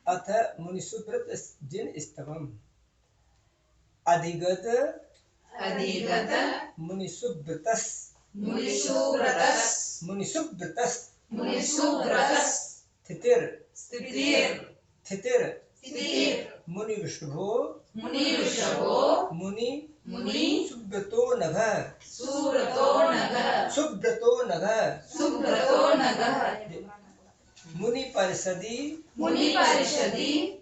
अथ मुनिसुव्रत जिन स्तवम अधिगत मुनिसुव्रतस् स्थितिर मुनिवृषभो मुनि सुब्रतो नघ मुनि परिषदि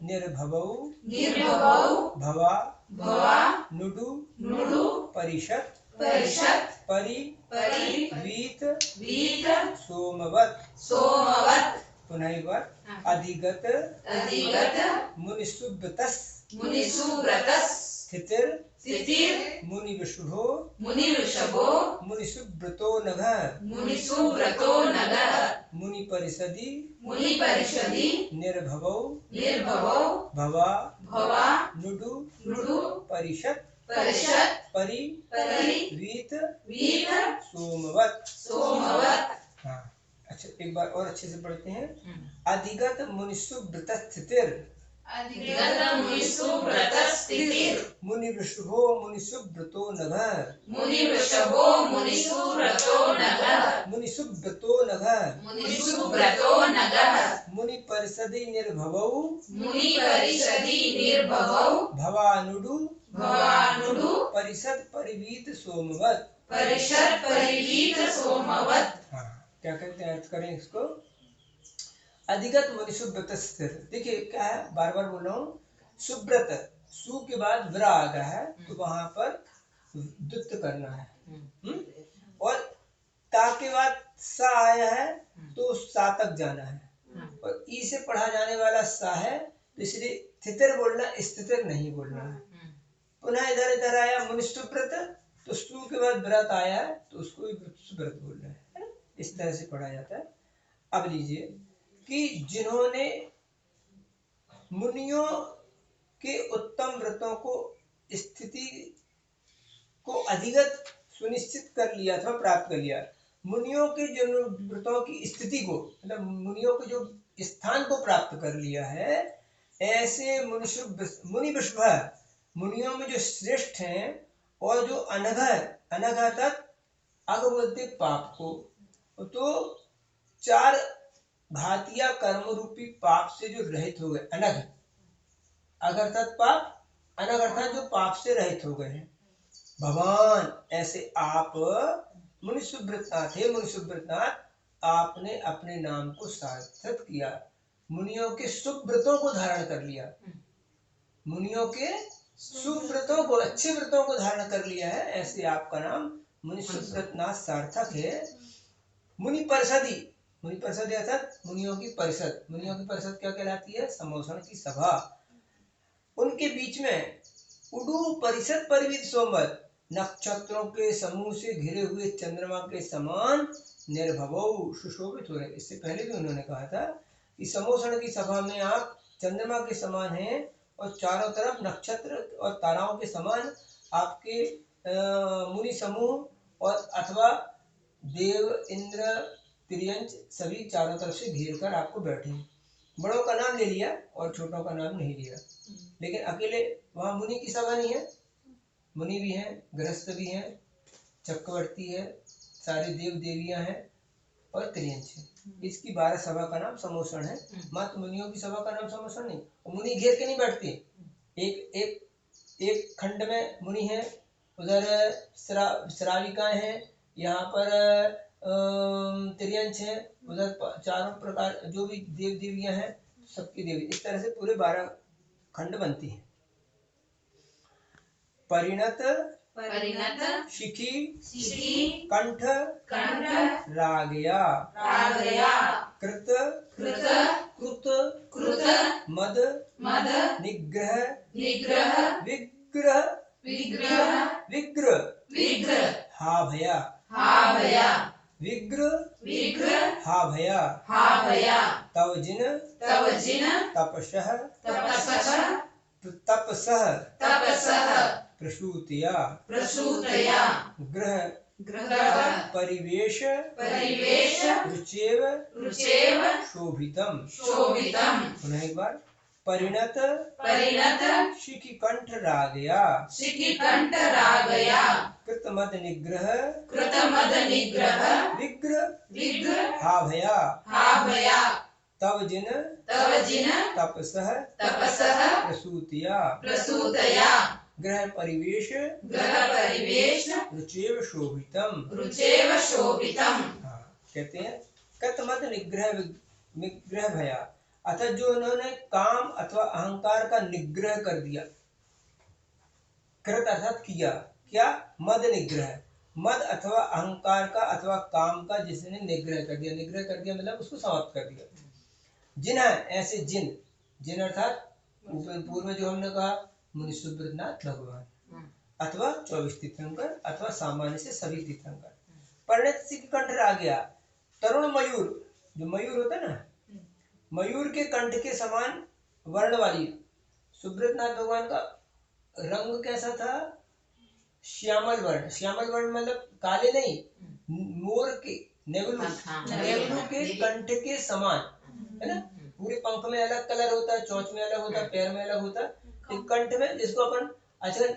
निर्भवौ भवा नुडु परिषत् वीत सोमवत् पुनः एक बार अधिगत मुनिसुव्रतस् स्थितिर मुनिवृषभो मुनिसुव्रतो नघ मुनि परिषदि निर्भवौ भवा नुडु परिषत् वीत सोमवत्। हाँ, अच्छा एक बार और अच्छे से पढ़ते हैं। अधिगत मुनिसुव्रत स्थितिर मुनिवृषभो मुनिसुव्रतो नघ मुनि परिषदि निर्भवौ भवानुडु परिषद परिवीत सोमवत्। हाँ, क्या कहते हैं, अर्थ करें इसको। अधिगत मुनिसुव्रत स्थिर, देखिए क्या है, बार बार बोल रहा हूँ। सुब्रत, सु के बाद व्रा आ गया है तो वहां पर दुत्त करना है। और ता के बाद सा आया है तो सा तक जाना है। और ई से पढ़ा जाने वाला सा है तो इसलिए स्थितिर बोलना, स्थितिर नहीं बोलना है। पुनः इधर आया मुनिसुव्रत तो सु के बाद व्रत आया है तो उसको भी सुव्रत बोलना है ना? इस तरह से पढ़ा जाता है। अब लीजिए कि जिन्होंने मुनियों के उत्तम व्रतों को स्थिति को अधिगत सुनिश्चित कर लिया था, प्राप्त कर लिया। मुनियों के जो व्रतों की स्थिति को, मतलब मुनियों के जो स्थान को प्राप्त कर लिया है, ऐसे मुनिवृषभ मुनियों में जो श्रेष्ठ हैं और जो अनघ तक अग बोलते पाप को, तो 4 घातिया कर्म रूपी पाप से जो रहित हो गए, अनघ अर्थात पाप, अनघ अर्थात जो पाप से रहित हो गए हैं। भगवान ऐसे आप मुनिसुव्रतनाथ हे मुनिसुव्रतनाथ, आपने अपने नाम को सार्थक किया, मुनियों के सुव्रतों को धारण कर लिया, मुनियों के सुव्रतों को, अच्छे व्रतों को धारण कर लिया है, ऐसे आपका नाम मुनिसुव्रतनाथ सार्थक है। मुनि परिषदि अर्थात मुनियों की परिषद। मुनियों की परिषद क्या कहलाती है? समोषण की सभा। उनके बीच में उडु परिषद परिवीत सोमवत, नक्षत्रों के समूह से घिरे हुए चंद्रमा के समान निर्भवौ, सुशोभित हो रहे। इससे पहले भी उन्होंने कहा था कि समोषण की सभा में आप चंद्रमा के समान हैं और चारों तरफ नक्षत्र और ताराओं के समान आपके मुनि समूह और अथवा देव, इंद्र, तिर्यंच सभी चारों तरफ से घेर कर आपको बैठे। बड़ों का नाम ले लिया और छोटों का नाम नहीं लिया, लेकिन अकेले वहां मुनि की सभा नहीं है, मुनि भी हैं, गृहस्थ भी हैं, चक्रवर्ती है, सारे देव देवियां हैं और तिर्यंच है। इसकी 12 सभा का नाम समोषण है। मात्र मुनियों की सभा का नाम समोषण नहीं। मुनि घेर के नहीं बैठते, एक खंड में मुनि है, उधर श्राविकाएं हैं, यहाँ पर तिर्यंच है, उधर चारों प्रकार जो भी देव देवियां हैं सबकी देवी, इस तरह से पूरे 12 खंड बनती हैं। परिणत शिखी कंठ रागया कृत मद निग्रह विग्रह हा भया विग्रह हा भया तव जिन तपसः प्रसूतया ग्रह परिवेश परिवेश रुचेव रुचेव शोभितम। शोभितम। पुनः एक बार, परिणत परिणत शिखिकंठ रागया शिखिकंठ रागया कृतमद निग्रह कृतमद निग्रह विग्रह विग्रह हाभया हाभया तव जिन तपसः प्रसूतया ग्रह परिवेश रुचेव शोभितम। हाँ, कहते हैं कतमत निग्रह भया, अतः जो उन्होंने काम अथवा अहंकार का निग्रह कर दिया। कृत अर्थात किया, क्या? मद निग्रह, मद अथवा अहंकार का अथवा काम का जिसने निग्रह कर दिया। निग्रह कर दिया मतलब उसको समाप्त कर दिया। जिन्ह ऐसे जिन अर्थात पूर्व में जो हमने कहा मुनि सुब्रतनाथ भगवान अथवा 24 तीर्थंकर अथवा सामान्य से सभी तीर्थंकर। परिणत शिखिकंठ रागया, तरुण मयूर, जो मयूर होता है ना, मयूर के कंठ के समान वर्ण वाली सुब्रतनाथ भगवान का रंग कैसा था? श्यामल वर्ण। श्यामल वर्ण मतलब काले नहीं, मोर के नेवलू के कंठ के समान, है ना। पूरे पंख में अलग कलर होता है, चोंच में अलग होता है, पैर में अलग होता है, कंठ में, जिसको अपन आजकल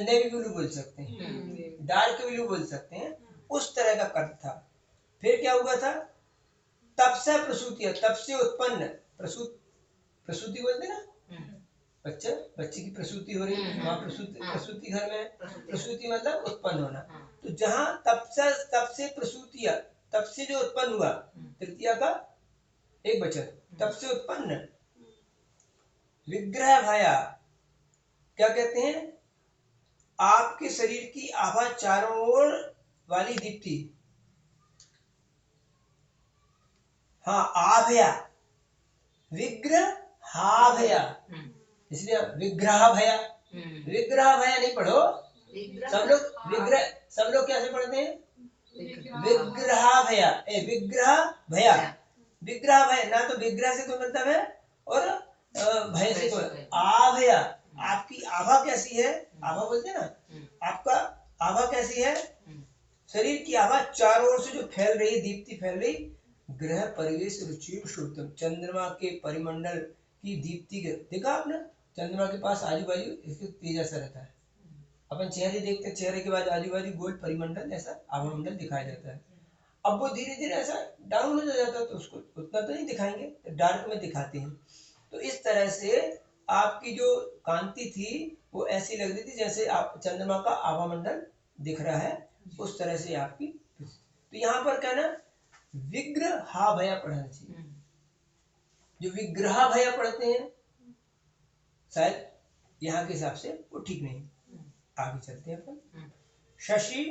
नेवी ब्लू बोल सकते हैं, डार्क ब्लू बोल सकते हैं, उस तरह का कंठ था। फिर क्या हुआ था? तप से प्रसूति, तप से उत्पन्न, प्रसूति बोलते ना, बच्चे की प्रसूति हो रही है, वहाँ प्रसूति घर में, प्रसूति मतलब उत्पन्न होना। तो जहाँ तप से प्रसूतिया, तप से जो उत्पन्न हुआ, तृतीया का एक वचन, तप से उत्पन्न। विग्रह भया, क्या कहते हैं? आपके शरीर की आभा चारों ओर वाली दीप्ति। हाँ, आभया, विग्रह हाभया, इसलिए विग्रह भया, विग्रह भया नहीं पढ़ो सब लोग कैसे पढ़ते हैं? विग्रह भया, विग्रह भया, विग्रह भय, ना तो विग्रह से कोई मतलब है और भय से कोई। आभया, आपकी आभा कैसी है? आभा बोलते हैं ना, आपका आभा कैसी है? शरीर की आभा चारों ओर से जो फैल रही, दीप्ति फैल रही। ग्रह परिवेश रुचिर शोभितम, चंद्रमा के परिमंडल की दीप्ति के, देखा आपने? चंद्रमा के पास आजू बाजू इसके तेज ऐसा रहता है। अपन चेहरे देखते, चेहरे के बाद आजू बाजू गोल परिमंडल ऐसा आभा मंडल दिखाया जाता है। अब वो धीरे धीरे ऐसा डाउन हो जाता है, तो उसको उतना तो नहीं दिखाएंगे, तो डार्क में दिखाते हैं। तो इस तरह से आपकी जो कांति थी वो ऐसी लग रही थी जैसे आप चंद्रमा का आभा मंडल दिख रहा है, उस तरह से आपकी। तो यहाँ पर क्या ना, विग्रह हा भया पढ़ना चाहिए। जो विग्रह भया पढ़ते हैं शायद यहाँ के हिसाब से वो ठीक नहीं। आगे चलते हैं अपन। शशि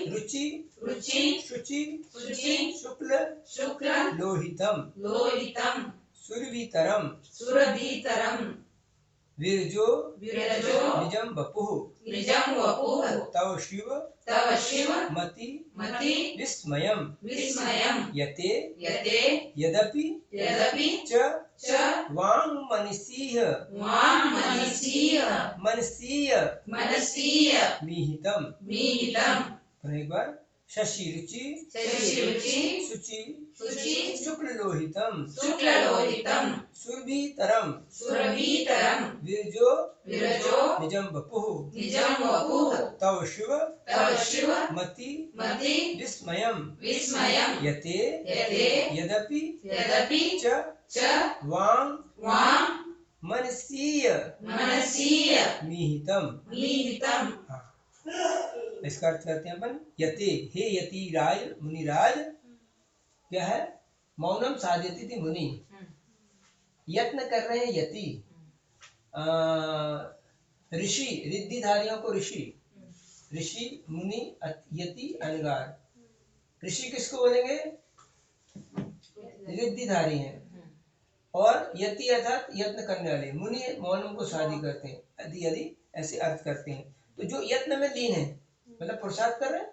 रुचि शुचि शुक्ल लोहितम सुरभितरम विरजो निजम वपुः तव शिव मति विस्मयम् यते यदपि च वाङ् मनसीय मीहितम्। एक बार, शशि रुचि शुचि शुक्ल लोहितम सुरभितरम विरजो निजम वपुः तव शिव मति विस्मयम् यते यदपि च वाङ् मनसीय मीहितम्। हाँ, इसका अर्थ करते हैं अपन। यते, हे यति राज, मुनिराज, क्या है? मौनम साधयति थी मुनि, यत्न कर रहे हैं यति, ऋषि, रिद्धिधारियों को ऋषि मुनि यति अनगार। ऋषि किसको बोलेंगे? रिद्धिधारी हैं, और यति अर्थात यत्न करने वाले। मुनि मौनम को शादी करते हैं, यदि ऐसे अर्थ करते हैं। तो जो यत्न में लीन है, मतलब पुरुषार्थ कर रहे हैं।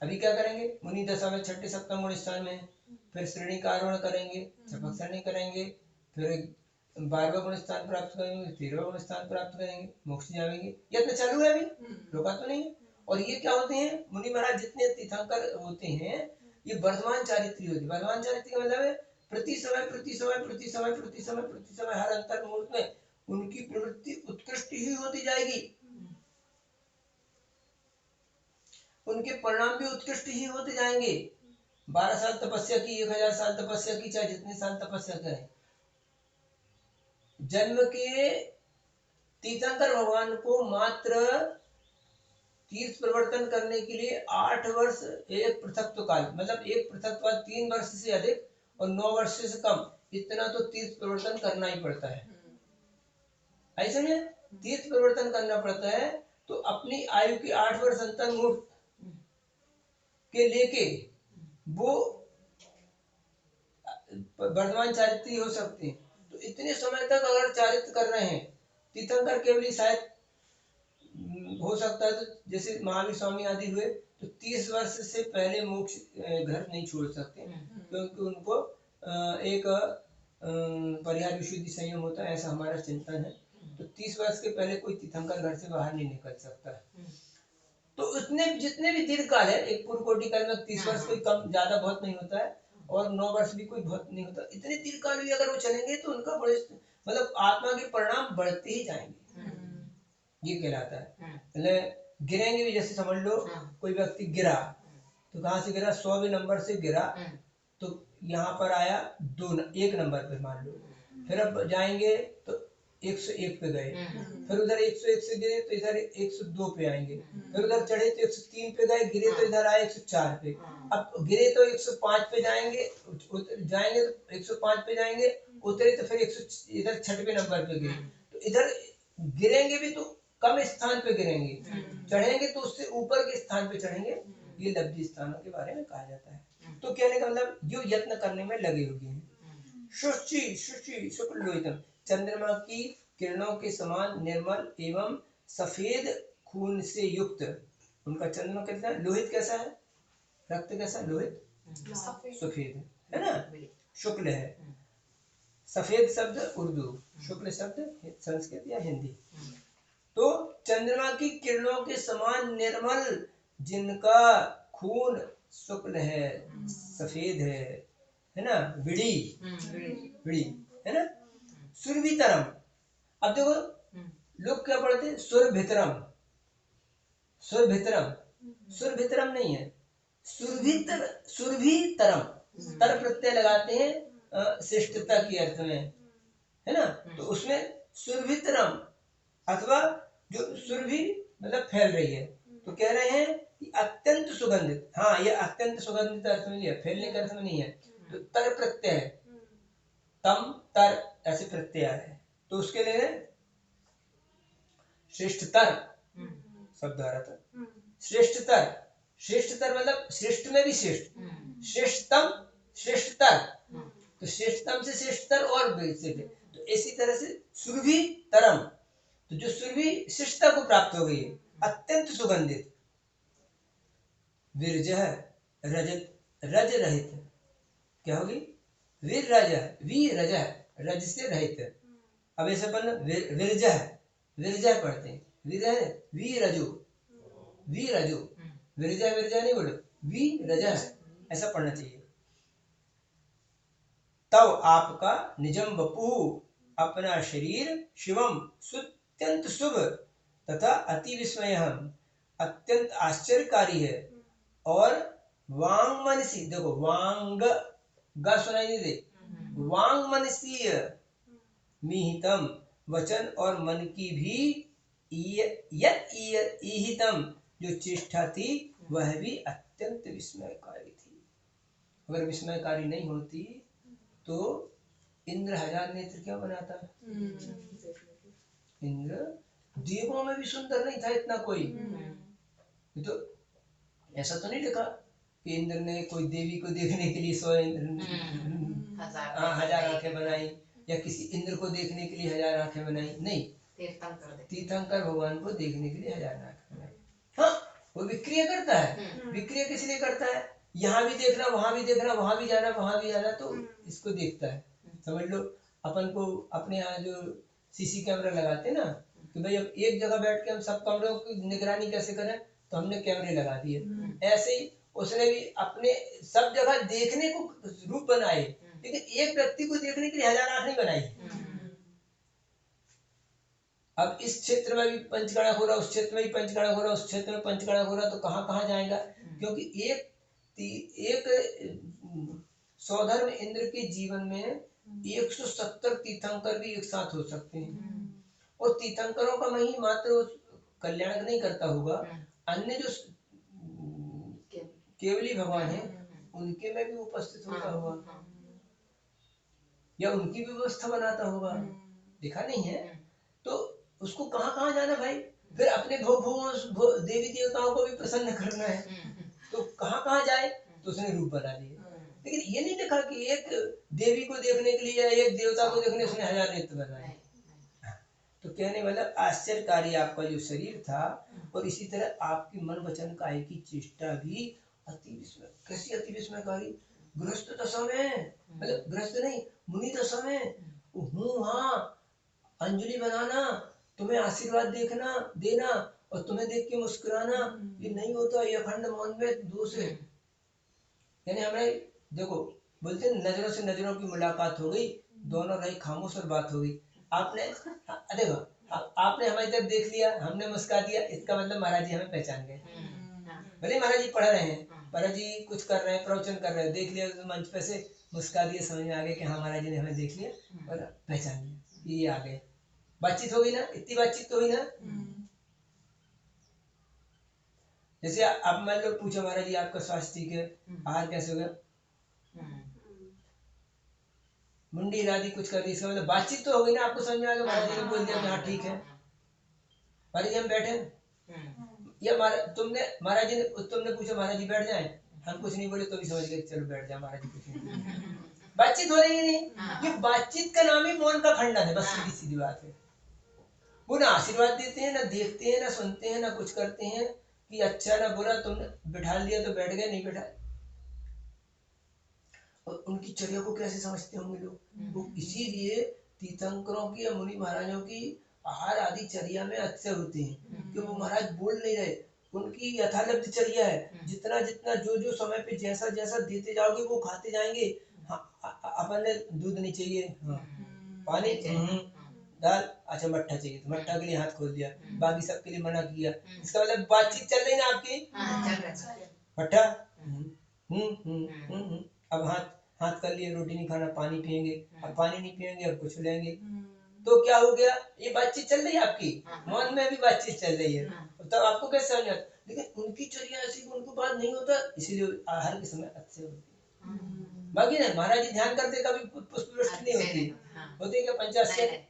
अभी क्या करेंगे? मुनि दशा में छठे सप्तम गुण स्थान में, फिर श्रेणी का आरोहण करेंगे, चपक श्रेणी करेंगे, फिर 12वां गुण स्थान प्राप्त करेंगे, 13वां गुण स्थान प्राप्त करेंगे, मोक्ष जाएंगे। यत्न चालू है, अभी रुका तो नहीं। और ये क्या होते हैं मुनि महाराज, जितने तीर्थंकर होते हैं ये वर्धमान चारित्री होती है। वर्धमान चारित्री का मतलब है प्रति समय प्रति समय प्रति समय प्रति समय प्रति समय हर अंतर मुहूर्त में उनकी प्रवृत्ति उत्कृष्ट ही होती जाएगी, उनके परिणाम भी उत्कृष्ट ही होते जाएंगे। 12 साल तपस्या की, 1000 साल तपस्या की, चाहे जितने साल तपस्या करें, जन्म के तीर्थंकर भगवान को मात्र तीर्थ प्रवर्तन करने के लिए 8 वर्ष एक पृथक्त्व काल, मतलब एक पृथक्त्व 3 वर्ष से अधिक और 9 वर्ष से कम, इतना तो तीर्थ प्रवर्तन करना ही पड़ता है। ऐसे में तीर्थ प्रवर्तन करना पड़ता है, तो अपनी आयु की 8 वर्ष अंतर मुहूर्त के लेके वो वर्धमान चारित्री हो सकते हैं। तो इतने समय तक अगर चारित्र कर रहे हैं तीर्थंकर, केवल शायद हो सकता है, तो जैसे महावीर स्वामी आदि हुए तो 30 वर्ष से पहले मोक्ष घर नहीं छोड़ सकते, क्योंकि उनको एक परिहार विशुद्धि संयम होता है, ऐसा हमारा चिंतन है। तो 30 वर्ष के पहले कोई तीर्थंकर घर से बाहर नहीं निकल सकता है। तो उतने जितने भी दीर्घ काल है, एक पूर्व कोटि काल में 30 वर्ष कोई कम ज्यादा बहुत नहीं होता है, और 9 वर्ष भी कोई बहुत नहीं होता। इतने दीर्घ काल भी अगर वो चलेंगे तो उनका बड़े मतलब आत्मा के परिणाम बढ़ते ही जाएंगे, ये कहलाता है। मतलब गिरेंगे भी, जैसे समझ लो कोई व्यक्ति गिरा, तो कहाँ से गिरा, 100वें नंबर से गिरा, तो यहाँ पर आया 1 नंबर पे मान लो, फिर अब जाएंगे तो 101 पे गए, फिर उधर 101 से गिरे तो इधर 102 पे आएंगे, फिर उधर चढ़े तो 103 पे गए, गिरे तो इधर आए 104 पे, अब गिरे तो 105 पे जाएंगे, जाएंगे तो 105 पे जाएंगे, उतरे तो फिर 100 इधर 6वें नंबर पे गिरे, तो इधर गिरेंगे भी तो कम स्थान पे गिरेंगे, चढ़ेंगे तो उससे ऊपर के स्थान पे चढ़ेंगे। ये लब्धि स्थानों के बारे में कहा जाता है। तो कहने का मतलब जो यत्न करने में लगे हुए हैं। शुचि शुचि शुक्ल लोहितम, चंद्रमा की किरणों के समान निर्मल एवं सफेद खून से युक्त, उनका चंद्रमा कैसा है, लोहित कैसा है, रक्त कैसा, लोहित सफेद है ना, शुक्ल है, सफेद शब्द उर्दू, शुक्ल शब्द संस्कृत या हिंदी। तो चंद्रमा की किरणों के समान निर्मल, जिनका खून शुक्ल है, सफेद है ना, बिड़ी बिड़ी है ना, सुरभितरम। अब देखो लोग क्या पढ़ते हैं, सुरभितरम, सुरभितरम, सुरभितरम नहीं है, सुरभितरम, तर प्रत्यय लगाते हैं श्रेष्ठता के अर्थ में, है ना, तो उसमें सुरभितरम अथवा जो सुरभि मतलब फैल रही है, तो कह रहे हैं कि अत्यंत सुगंधित। हाँ, ये अत्यंत सुगंधित अर्थ में नहीं है, फैलने के अर्थ में नहीं है। तो तर प्रत्यय है, तम तर ऐसे प्रत्यय है, तो उसके लिए श्रेष्ठतर शब्द आ रहा था, श्रेष्ठतर, श्रेष्ठतर मतलब श्रेष्ठ में भी श्रेष्ठ, श्रेष्ठतम श्रेष्ठतर, तो श्रेष्ठतम से श्रेष्ठतर और बेहतर, तो इसी तरह से सुरभि तरम, तो जो सुरभि शिष्टता को प्राप्त हो गई है, अत्यंत सुगंधित, विरजह रजत रज रहित, क्या होगी, वीरजह रज से रहित। अब ऐसे अपन विरजह, विरजह पढ़ते हैं, वीरजो वीरजो, विरजह विरजह नहीं बोलो, वीरजह ऐसा पढ़ना चाहिए। तब आपका निजम वपु, अपना शरीर, शिवम अत्यंत शुभ तथा अति विस्मय, अत्यंत आश्चर्यकारी है, और वांग मनसी, देखो वांग ग सुनाई नहीं दे, वांग मनसीय मिहितम, वचन और मन की भी ईहितम जो चेष्टा थी वह भी अत्यंत विस्मयकारी थी। अगर विस्मयकारी नहीं होती तो इंद्र 1000 नेत्र क्यों बनाता है, इंद्र देवों में भी सुंदर नहीं था इतना कोई, तो ऐसा तो नहीं लिखा कि इंद्र ने कोई देवी को देखने के लिए 100 1000 आंखें बनाई, या किसी इंद्र को देखने के लिए 1000 आंखें बनाई, नहीं, तीर्थंकर भगवान को देखने के लिए 1000 आंखें बनाई। हाँ, वो विक्रिया करता है, विक्रिया किस लिए करता है, यहाँ भी देखना, वहां भी देखना, वहां भी जाना, वहां भी जाना, तो इसको देखता है। समझ लो अपन को अपने यहाँ जो सीसी कैमरा लगाते हैं ना, कि भाई अब एक जगह बैठ के हम सब कमरों की निगरानी कैसे करें, तो हमने कैमरे लगा दिए। ऐसे ही उसने भी अपने सब जगह देखने को रूप बनाए, लेकिन एक व्यक्ति को देखने के लिए 1000 आँख नहीं बनाई। अब इस क्षेत्र में भी पंचकर्णक हो रहा, उस क्षेत्र में भी पंचकर्णक हो रहा, उस क्षेत्र में पंचकर्णक हो रहा, तो कहाँ कहाँ जाएगा? क्योंकि एक सौधर्म इंद्र के जीवन में 170 तीर्थंकर भी एक साथ हो सकते हैं, और तीर्थंकरों का वही मात्र कल्याण नहीं करता होगा, अन्य जो केवली भगवान है उनके में भी उपस्थित होता होगा, या उनकी व्यवस्था बनाता होगा, देखा नहीं है? तो उसको कहाँ कहाँ जाना भाई? फिर अपने देवी देवताओं को भी प्रसन्न करना है, तो कहाँ कहाँ जाए? तो उसने रूप बना लिए। लेकिन ये नहीं देखा कि एक देवी को देखने के लिए या एक देवता को देखने उसने 1000 नेत्र बनाए। तो कहने मतलब आश्चर्यकारी आपका जो शरीर था, और इसी तरह आपकी मन वचन काया की चेष्टा भी अति विस्मय। कैसी अति विस्मयकारी? गृहस्थ दशा में, मतलब गृहस्थ नहीं, मुनि दशा में हूँ वहाँ अंजलि बनाना, तुम्हें आशीर्वाद देखना देना, और तुम्हें देख के मुस्कुराना, ये नहीं होता, ये अखंड मौन में दोष है। यानी हमें देखो, बोलते हैं नजरों से नजरों की मुलाकात हो गई, दोनों रही खामोश और बात हो गई। आपने देखो, आपने हमारी तरफ देख लिया, हमने मुस्कुरा दिया, इसका मतलब महाराज जी हमें पहचान गए। भले महाराज जी पढ़ रहे हैं, महाराज जी कुछ कर रहे हैं, प्रवचन कर रहे हैं, देख लिया तो मंच पे से मुस्कुरा दिए, समझ में आ गया कि हाँ महाराज जी ने हमें देख लिया और पहचान लिया, ये आ गए। बातचीत हो गई ना, इतनी बातचीत तो हुई ना। जैसे आप मान लो पूछो महाराज जी आपका स्वास्थ्य ठीक है, आहार कैसे हो गया, मुंडी हिला दी, कुछ कर दी, इसका मतलब बातचीत तो हो गई ना, आपको समझ में आ गया, महाराज जी ने बोल दिया कि हाँ ठीक है, महाराज जी हम बैठे। या तुमने महाराज जी ने तुमने पूछा महाराज जी बैठ जाए, हम कुछ नहीं बोले तो भी समझ गए चलो बैठ जाए, महाराज जी कुछ नहीं। बातचीत हो रही है नहीं, ये बातचीत का नाम ही मौन का खंडन है, बस सीधी सीधी बात है। वो ना आशीर्वाद देते हैं, ना देखते हैं, ना सुनते हैं, ना कुछ करते हैं कि अच्छा ना बुरा, तुमने बिठा दिया तो बैठ गए, नहीं बैठा। और उनकी चर्या को कैसे समझते होंगे लोग? वो इसीलिए तीर्थंकरों की या मुनि महाराजों की आहार आदि चर्या में अच्छे होते हैं कि वो महाराज बोल नहीं रहे, उनकी यथालब्ध चर्या है, जितना जितना जो जो समय पे जैसा जैसा देते जाओगे वो खाते जाएंगे। हाँ, अपन ने दूध नहीं चाहिए, हाँ, पानी, दाल, अच्छा मट्ठा चाहिए तो मट्ठा के लिए हाथ खोल दिया, बाकी सबके लिए मना किया। इसका मतलब बातचीत चल रही ना आपकी, मट्ठा, अब हाथ कर लिए, रोटी नहीं खाना, पानी पियेंगे, अब पानी नहीं पियेंगे, अब कुछ लेंगे, तो क्या हो गया? ये बातचीत चल रही है आपकी, मन में भी बातचीत चल रही है, तब आपको कैसे समझ आता? लेकिन उनकी चर्या ऐसी, उनको बात नहीं होता, इसीलिए आहार के समय अच्छे होते। बाकी ना महाराज जी ध्यान करते कभी पुष्पवृष्टि नहीं होती, होती क्या पंचाशत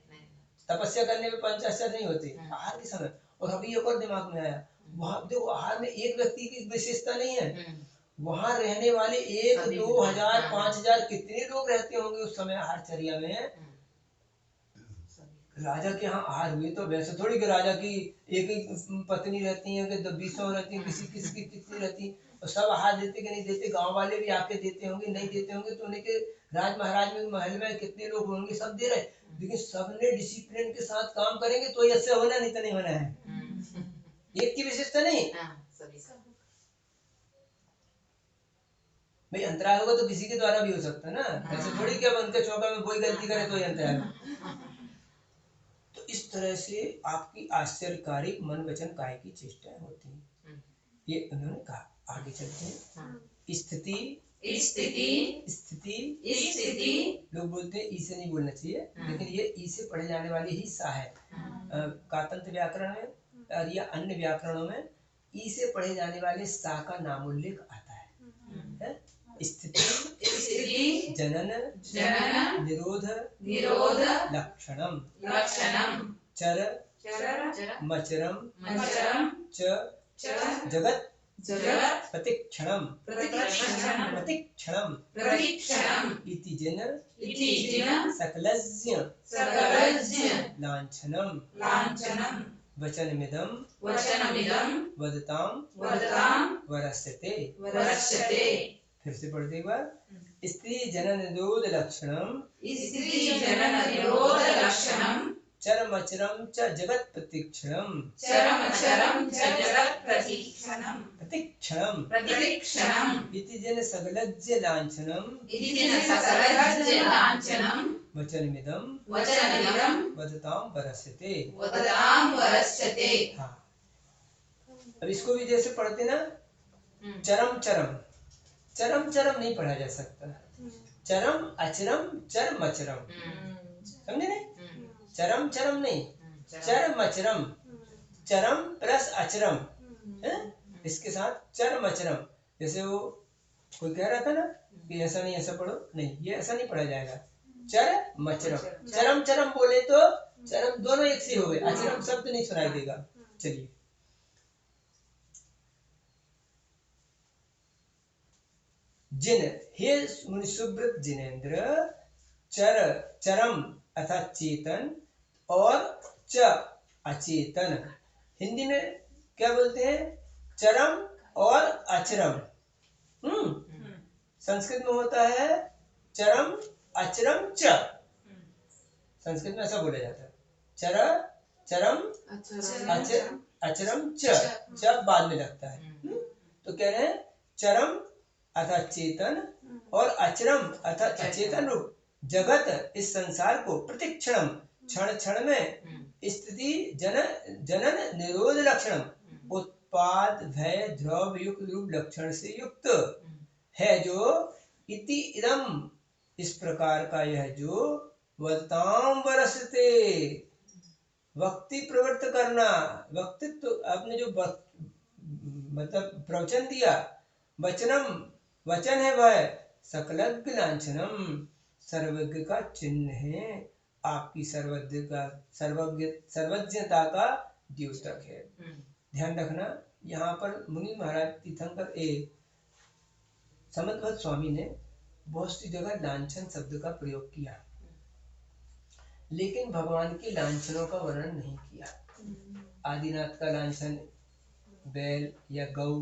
तपस्या करने में पंचाशत नहीं होती, आहार के समय। और अभी एक और दिमाग में आया, वहाँ देखो आहार में एक व्यक्ति की विशेषता नहीं है, वहां रहने वाले 1, 2000, 5000 कितने लोग रहते होंगे उस समय आहारचर्या में। राजा के यहाँ आहार हुए तो वैसे थोड़ी कि राजा की एक ही पत्नी रहती है कि 20 रहती है, किसी किसी की कितनी रहती, और सब आहार देते कि नहीं देते, गांव वाले भी आके देते होंगे, नहीं देते होंगे तो उन्हें के राज महाराज में महल में कितने लोग होंगे, सब दे रहे, लेकिन सबने डिसिप्लिन के साथ काम करेंगे तो ये ऐसे होना, नहीं तो नहीं होना है। एक की विशेषता नहीं, भाई अंतराल होगा तो किसी के द्वारा भी हो सकता है ना, ऐसे थोड़ी कि अब उनके चौका में कोई गलती करे तो ही अंतराल। तो इस तरह से आपकी आश्चर्यकारी मन वचन काय की चेष्टाएं होती हैं, ये उन्होंने कहा। आगे चलते हैं। स्थिति स्थिति स्थिति स्थिति लोग बोलते हैं ई से नहीं बोलना चाहिए, लेकिन ये ई से पढ़े जाने वाली ही सा है। कातंत्र व्याकरण में और या अन्य व्याकरणों में ई से पढ़े जाने वाले सा का नाम उल्लेख आता है। स्थिति जनन निरोध लक्षणम चर मचरम च जगत प्रतिक्षणम इति जन सकलज्ञ लांछनम वचनमिदं वदताम वरस्यते। फिर से पढ़ते एक बार। स्त्री जनन निरोध लक्षणम चरमचरम च जगत प्रतीक्षणम चरमचरम च जगत् प्रतीक्षणम् प्रतीक्षणम प्रतीक्षणम् इति जन सकलज्ज लांछनम इति न सकलज्ज लांछनम् वचनमिदं वचनमिदं वदतां वरस्यते। वदतां वरस्यते। हाँ, अब इसको भी जैसे पढ़ते ना, चरम चरम, चरम चरम नहीं पढ़ा जा सकता, चरम अचरम चरम अचरम, समझे नहीं? चरम चरम नहीं, चरम अचरम, चरम प्लस अचरम है? इसके साथ चरम अचरम। जैसे वो कोई कह रहा था ना कि ऐसा नहीं ऐसा पढ़ो, नहीं ये ऐसा नहीं पढ़ा जाएगा, चरम अचरम। चरम चरम बोले तो चरम दोनों एक से हो गए, अचरम शब्द नहीं सुनाई देगा। चलिए, जिन हे मुनि सुब्रत जिनेन्द्र, चर चरम अर्थात चेतन और च अचेतन, हिंदी में क्या बोलते हैं? चरम और अचरम। संस्कृत में होता है चरम अचरम च, संस्कृत में ऐसा बोला जाता है, चर चरम अचरम च बाद में लगता है। तो कह रहे हैं चरम अर्थात चेतन और अचरम अर्थात अचेतन रूप जगत, इस संसार को प्रतिक्षणम क्षण क्षण में स्थिति जनन निरोध लक्षण उत्पाद भय ध्रुव युक्त रूप लक्षण से युक्त है, जो इति इदम इस प्रकार का यह जो वदतां वरसते वक्ति प्रवृत्त करना, वक्तित्व आपने जो मतलब प्रवचन दिया, वचनम वचन है वह सकलज्ञ लांछनम सर्वज्ञ का चिन्ह है, आपकी सर्वज्ञता का द्योतक है। ध्यान रखना, यहाँ पर मुनि महाराज तीर्थंकर समदभट्ट स्वामी ने बहुत सी जगह लांछन शब्द का प्रयोग किया, लेकिन भगवान के लांछनों का वर्णन नहीं किया। आदिनाथ का लांछन बैल या गौ,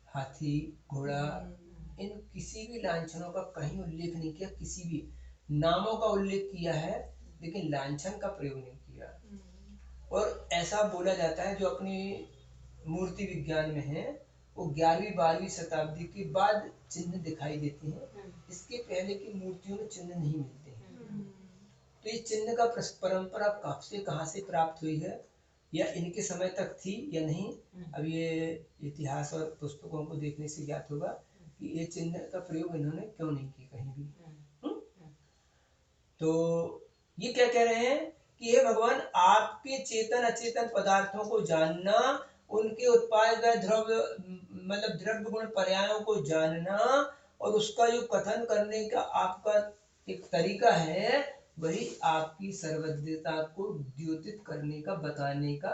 हाथी, घोड़ा, इन किसी भी लांछनों का कहीं उल्लेख नहीं किया, किसी भी नामों का उल्लेख किया है लेकिन लांछन का प्रयोग नहीं किया। और ऐसा बोला जाता है, जो अपनी मूर्ति विज्ञान में है, वो 11वीं 12वीं शताब्दी के बाद चिन्ह दिखाई देते हैं, इसके पहले की मूर्तियों में चिन्ह नहीं मिलते हैं। तो इस चिन्ह का परंपरा कहाँ से प्राप्त हुई है, या इनके समय तक थी या नहीं, अब ये इतिहास और पुस्तकों को देखने से ज्ञात होगा कि ये चिन्ह का प्रयोग इन्होंने क्यों नहीं किया कहीं भी। तो ये क्या कह रहे हैं कि हे भगवान, आपके चेतन अचेतन पदार्थों को जानना, उनके उत्पाद व द्रव्य मतलब द्रव्य गुण पर्यायों को जानना, और उसका जो कथन करने का आपका एक तरीका है, वही आपकी सर्वज्ञता को द्योतित करने का, बताने का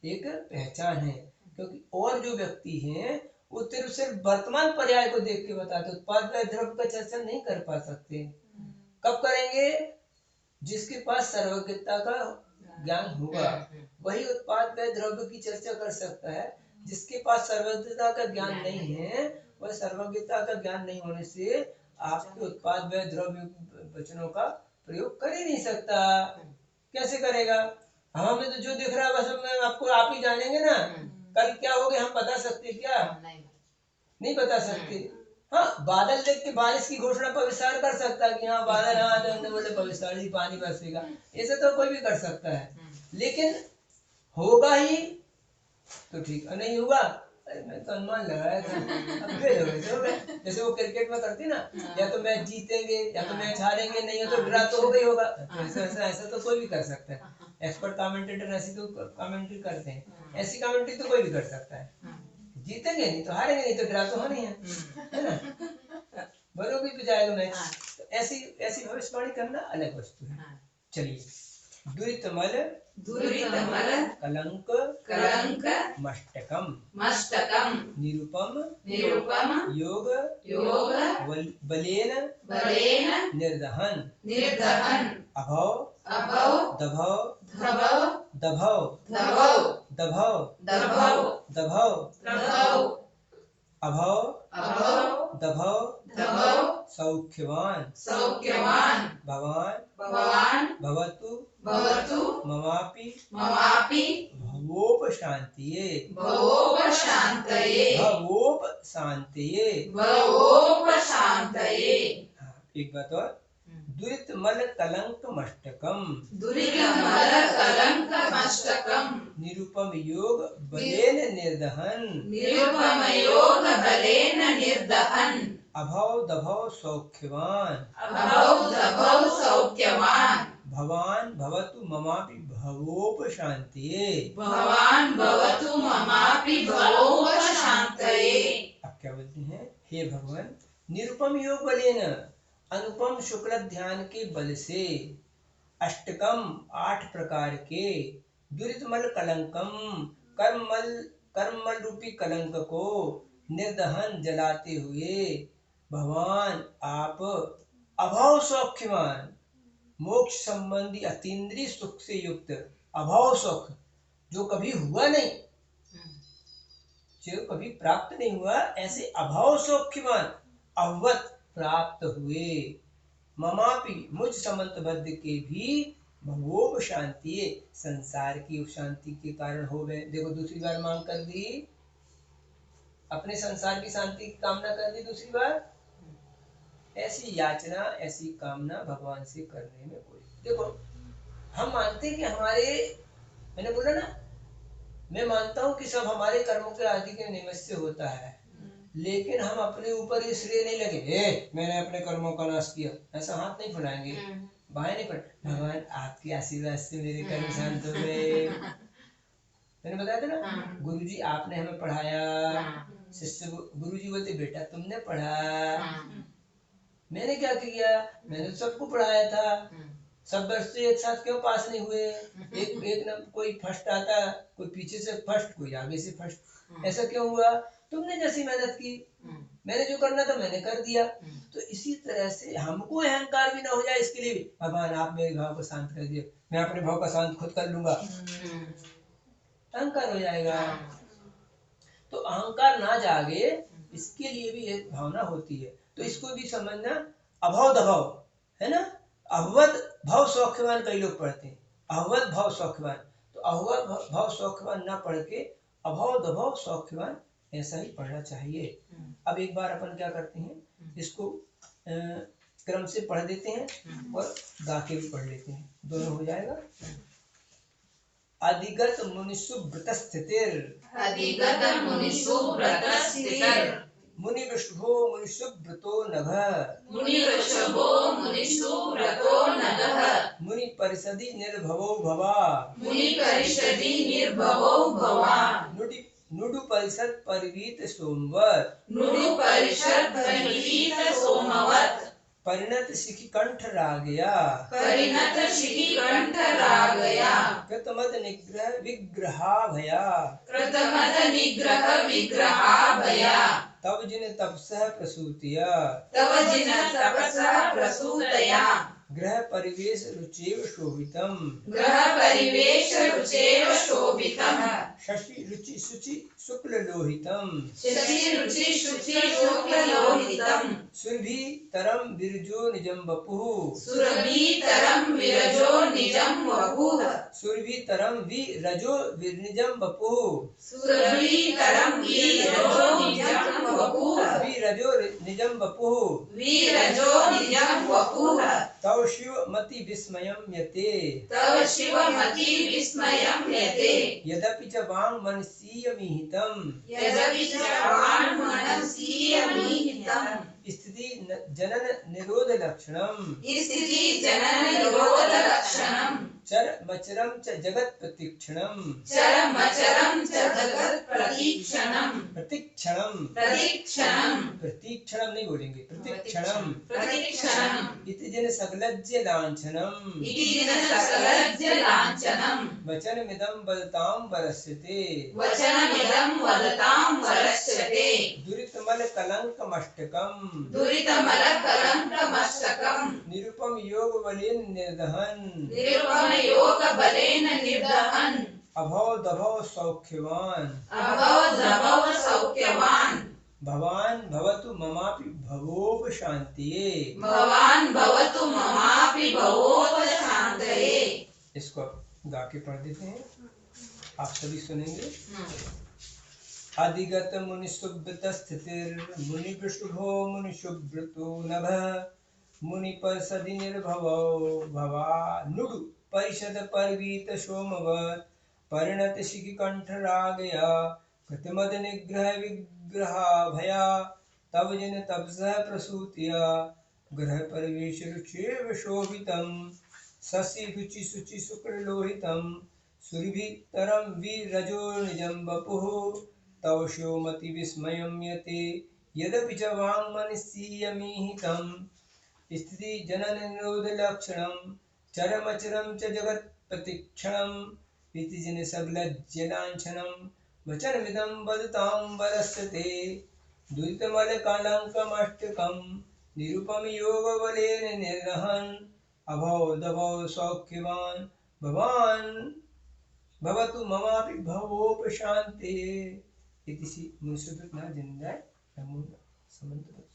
एक पहचान है। क्योंकि और जो व्यक्ति हैं वो सिर्फ वर्तमान पर्याय को देख के बताते, उत्पाद व द्रव्य का चर्चा नहीं कर पा सकते। कब करेंगे? जिसके पास सर्वज्ञता का ज्ञान होगा वही उत्पाद व द्रव्य की चर्चा कर सकता है। जिसके पास सर्वज्ञता का ज्ञान नहीं है, वह सर्वज्ञता का ज्ञान नहीं होने से आपके उत्पाद व द्रव्य वचनों का प्रयोग कर ही नहीं सकता। कैसे करेगा? हमें तो जो दिख रहा है बस आपको आप ही जानेंगे ना, कल क्या हो गया हम बता सकते क्या? नहीं बता सकते। हाँ, बादल देख के बारिश की घोषणा भविष्य कर सकता है कि हाँ बादल तो बोले भविष्य पानी बरसेगा, ऐसे तो कोई भी कर सकता है, लेकिन होगा ही तो ठीक, नहीं हुआ मैं तो अनुमान लगाया था, अब फेल हो गए। जैसे वो क्रिकेट में करती ना, या तो मैच जीतेंगे या तो मैच हारेंगे, नहीं हो तो ड्रा तो हो गई होगा। तो ऐसा तो कोई भी कर सकता है। एक्सपर्ट कमेंटेटर ऐसी तो कमेंट्री करते हैं, ऐसी कमेंट्री तो कोई भी कर सकता है। जीतेंगे नहीं तो हारेंगे, नहीं तो ड्रा तो होनी है ना, बरोबर भी जाएगा मैच। तो ऐसी भविष्यवाणी करना अलग वस्तु है। चलिए, दुरितमल कलंक मस्तकम निरुपम योग बलेन निर्दहन अभव दभव अभव दभव सौख्यवान भवान भवतु भवतु ममापि ममापि भवोपशान्तिये भवोपशान्तये भवोपशान्तये। भवोपशान्तये। हाँ, एक बात और, दुरितमल कलंकमष्टकम् दुरितमलकलङ्कमष्टकम् निरुपम योग बलेन निर्दहन् निरुपमयोग बलेन निर्दहन् अभौ दभौ सौख्यवान् अभौ दभौ सौख्यवान् भवान् भवतु ममापि भवोपशान्तिये। भवान् भवतु ममापि भवोपशान्तये। अब क्या बोलते हैं, हे भगवान, निरुपम योग बलेन, अनुपम शुक्ल ध्यान के बल से, अष्टकम 8 प्रकार के, दुरितमल कलंकम कर्ममल रूपी कलंक को, निर्दहन जलाते हुए, भगवान आप अभव सौख्यवान मोक्ष संबंधी अतीन्द्रिय सुख से युक्त, अभव सुख जो कभी हुआ नहीं, जो कभी प्राप्त नहीं हुआ, ऐसे अभव सौख्यवान अवत प्राप्त हुए, ममापि मुझ समंतबद्ध के भी भवोप शांति संसार की शांति के कारण हो गए। देखो दूसरी बार मांग कर दी, अपने संसार की शांति की कामना कर दी दूसरी बार। ऐसी याचना, ऐसी कामना भगवान से करने में कोई, देखो हम मानते हैं कि हमारे, मैंने बोला ना, मैं मानता हूँ कि सब हमारे कर्मों के आदि के निमित्त से होता है, लेकिन हम अपने ऊपर ये श्रेय नहीं लगे, मैंने अपने कर्मों का नाश किया, ऐसा हाथ नहीं फैलाएंगे, बाहें नहीं फैल, भगवान आपके आशीर्वाद से मेरे कर्म शांत हो गए। मैंने बताया था ना, गुरुजी आपने हमें पढ़ाया, शिष्य गुरुजी बोलते बेटा तुमने पढ़ा, मैंने क्या किया, मैंने सबको पढ़ाया था, सब बच्चे एक साथ क्यों पास नहीं हुए, एक न कोई फर्स्ट आता, कोई पीछे से फर्स्ट, कोई आगे से फर्स्ट, ऐसा क्यों हुआ, तुमने जैसी मेहनत की, मैंने जो करना था मैंने कर दिया। तो इसी तरह से हमको अहंकार भी ना हो जाए, इसके लिए भी भगवान आप मेरे भाव को शांत कर दिए, मैं अपने भाव का शांत खुद कर लूंगा, अहंकार हो जाएगा। तो अहंकार ना जागे, इसके लिए भी एक भावना होती है, तो इसको भी समझना, अभव दभव है ना, अभवत भव सौख्यवान कई लोग पढ़ते हैं, अभवत भव सौख्यवान, तो अभवत भव सौख्यवान ना पढ़ के अभव दभव सौख्यवान ऐसा ही पढ़ना चाहिए। अब एक बार अपन क्या करते हैं, इसको क्रम से पढ़ देते हैं और गा के भी पढ़ लेते हैं, दोनों हो जाएगा। अधिगत मुनिषु व्रतस्थितिर अधिगत मुनिषु व्रतस्थितिर मुनि वृषभो मुनिषु व्रतो नघ मुनि वृषभो मुनिषु व्रतो नघः मुनि परिषदि निर्भवो भवा मुनि परिषदि निर्भवो भवा नुडु परिषद परिवीत सोमवत नुडु परिषद परिवीत सोमवत परिणत शिखि कंठ रागया परिणत शिखि कंठ रागया कृतमद निग्रह विग्रहा भया कृतमद निग्रह विग्रहा भया तब जिन तपसः प्रसूतिया तव जिन तपसः प्रसूतया ग्रह परिवेश रुचेव शोभितम् ग्रह परिवेश रुचेव शोभितम् शशि रुचि शुचि शुक्ल लोहितम् शशि रुचि शुचि शुक्ल लोहितम् सुरभि तरम विरजो निजम वपुः सुरभि तरम विरजो निजम वपुः सुरभि तरम विरजो विरनिजम वपुः सुरभि तरम विरजो निजम वपुः विरजो निजम वपुः विरजो निजम वपुः तव शिव मति विस्मयं यते तव शिव मति विस्मयं यते यदपि च वाङ् मनसीयमिहितम् यदपि च वाङ् मनसीयमिहितम् स्थिति जनन निरोध लक्षणम् स्थिति जनन निरोध लक्षणम् चर मचरम च जगत प्रतीक्षणम् चरमचरं च जगत् प्रतीक्षणम् प्रतीक्षणम् प्रतीक्षणम् प्रतीक्षणम् नहीं बोलेंगे, प्रतीक्षणम् प्रतीक्षणम् इति जन सकलज्ज लांछनम् इति जिन सकलज्ज लांछनम् वचनमिदं वदतां वरस्यते वचनमिदं वदतां वरस्यते दुरितमल कलंकमष्टकम् दुरितमल कलङ्कमस्तकम् निरुपम योग बलेन निर्दहन् निरुपम योग बलेन निर्दहन् अभव दभव सौख्यवान अभव दभव सौख्यवान भवान भवतु ममापि भवोपशान्तिये। भवान् भवतु ममापि भवोपशान्तये। इसको गा के पढ़ देते हैं, आप सभी सुनेंगे। अधिगत मुनि सुब्रत स्थितिर मुनि विशुभो मुनि शुभ्रतो नभः मुनि परिषदि निर्भवो भवा नुडु परिषद परवीत सोमवत परिणत शिखि कंठ रागया कृतमद निग्रह विग्रह भया तब जन तपसः प्रसूतिया ग्रह परिवेश रुचि शोभितम शशि रुचि शुचि शुक्र लोहितम सुरभितरम वीरजो निजं वपुः तव श्योमति विस्मयं यते यदपि च वाङ्मनसीयमीहितं स्थिति जनन निरोध लक्षणं चरमचरं च जगत् प्रतिक्षणम् इति जन सगलज्ज लाञ्छनं वचनमिदं वदतां वरस्यते द्वैतमलकलङ्कमष्टकं निरुपम योगबलेन निर्वहन् अभौ सौख्यवान् भवान् भवतु ममापि भवोपशान्ते इति श्री मुनिसुब्रत नाथ जिन्दाय नमो समन्त।